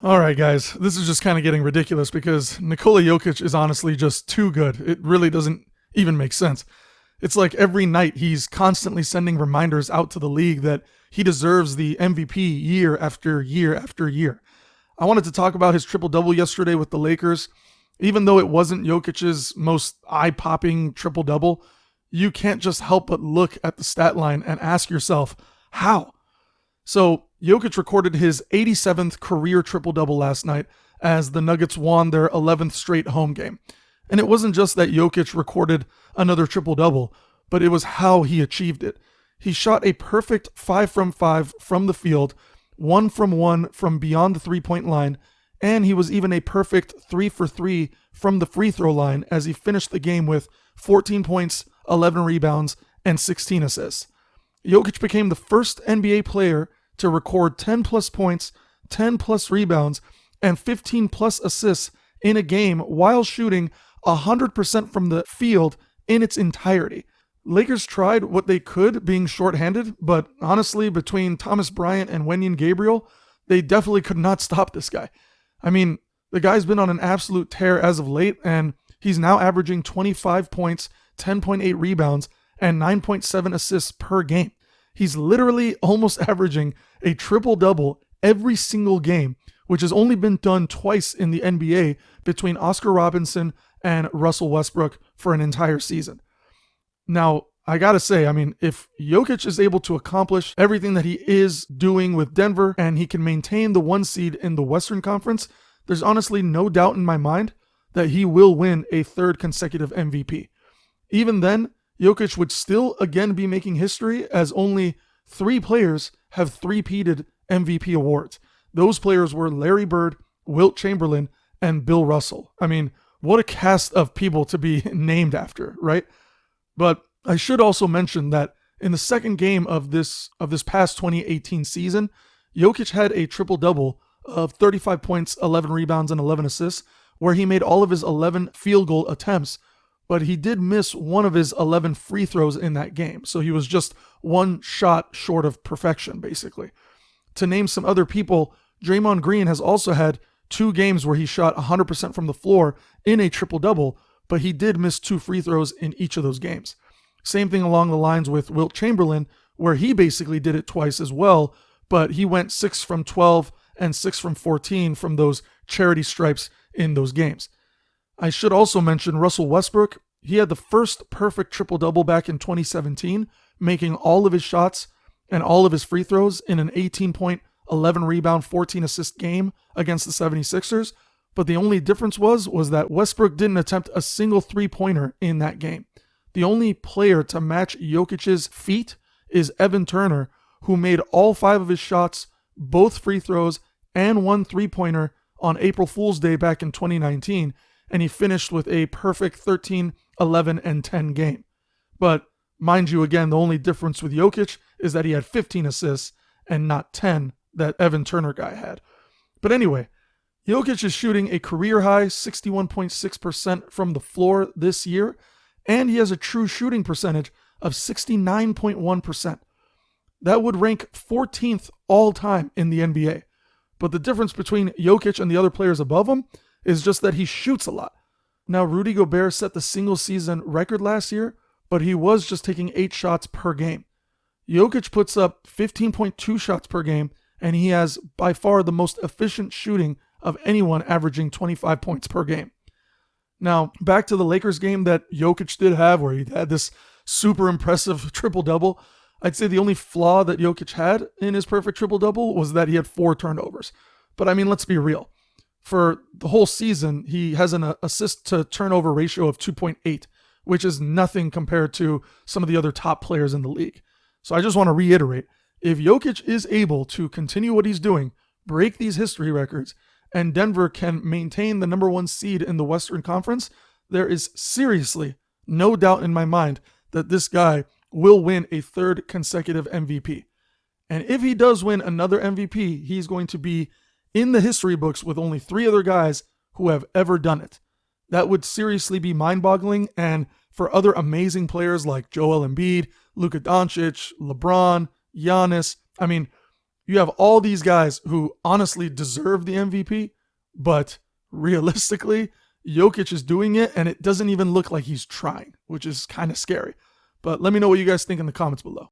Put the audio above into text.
All right, guys, this is just kind of getting ridiculous because Nikola Jokic is honestly just too good. It really doesn't even make sense. It's like every night he's constantly sending reminders out to the league that he deserves the MVP year after year after year. I wanted to talk about his triple double yesterday with the Lakers. Even though it wasn't Jokic's most eye popping triple double, you can't just help but look at the stat line and ask yourself, how? So, Jokic recorded his 87th career triple-double last night as the Nuggets won their 11th straight home game. And it wasn't just that Jokic recorded another triple-double, but it was how he achieved it. He shot a perfect 5 from 5 from the field, 1 from 1 from beyond the three-point line, and he was even a perfect 3 for 3 from the free throw line as he finished the game with 14 points, 11 rebounds, and 16 assists. Jokic became the first NBA player to record 10 plus points, 10 plus rebounds, and 15 plus assists in a game while shooting 100% from the field in its entirety. Lakers tried what they could being shorthanded, but honestly, between Thomas Bryant and Wenyen Gabriel, they definitely could not stop this guy. I mean, the guy's been on an absolute tear as of late, and he's now averaging 25 points, 10.8 rebounds, and 9.7 assists per game. He's literally almost averaging a triple-double every single game, which has only been done twice in the NBA between Oscar Robertson and Russell Westbrook for an entire season. Now, I gotta say, if Jokic is able to accomplish everything that he is doing with Denver and he can maintain the 1 seed in the Western Conference, there's honestly no doubt in my mind that he will win a third consecutive MVP. Even then, Jokic would still again be making history as only 3 players have three-peated MVP awards. Those players were Larry Bird, Wilt Chamberlain, and Bill Russell. What a cast of people to be named after, right? But I should also mention that in the second game of this past 2018 season, Jokic had a triple-double of 35 points, 11 rebounds, and 11 assists, where he made all of his 11 field goal attempts, but he did miss one of his 11 free throws in that game. So he was just one shot short of perfection, basically. To name some other people, Draymond Green has also had 2 games where he shot 100% from the floor in a triple-double, but he did miss 2 free throws in each of those games. Same thing along the lines with Wilt Chamberlain, where he basically did it twice as well, but he went 6 from 12 and 6 from 14 from those charity stripes in those games. I should also mention Russell Westbrook. He had the first perfect triple-double back in 2017, making all of his shots and all of his free throws in an 18-point, 11-rebound, 14-assist game against the 76ers, but the only difference was that Westbrook didn't attempt a single three-pointer in that game. The only player to match Jokic's feat is Evan Turner, who made all 5 of his shots, both free throws, and 1 three-pointer on April Fool's Day back in 2019, and he finished with a perfect 13, 11, and 10 game. But mind you, again, the only difference with Jokic is that he had 15 assists and not 10 that Evan Turner guy had. But anyway, Jokic is shooting a career-high 61.6% from the floor this year, and he has a true shooting percentage of 69.1%. That would rank 14th all-time in the NBA. But the difference between Jokic and the other players above him is just that he shoots a lot. Now, Rudy Gobert set the single-season record last year, but he was just taking 8 shots per game. Jokic puts up 15.2 shots per game, and he has by far the most efficient shooting of anyone, averaging 25 points per game. Now, back to the Lakers game that Jokic did have, where he had this super impressive triple-double. I'd say the only flaw that Jokic had in his perfect triple-double was that he had 4 turnovers. But let's be real. For the whole season, he has an assist-to-turnover ratio of 2.8, which is nothing compared to some of the other top players in the league. So I just want to reiterate, if Jokic is able to continue what he's doing, break these history records, and Denver can maintain the number 1 seed in the Western Conference, there is seriously no doubt in my mind that this guy will win a third consecutive MVP. And if he does win another MVP, he's going to be in the history books with only 3 other guys who have ever done it. That would seriously be mind-boggling, and for other amazing players like Joel Embiid, Luka Doncic, LeBron, Giannis, You have all these guys who honestly deserve the MVP, but realistically, Jokic is doing it, and it doesn't even look like he's trying, which is kind of scary. But let me know what you guys think in the comments below.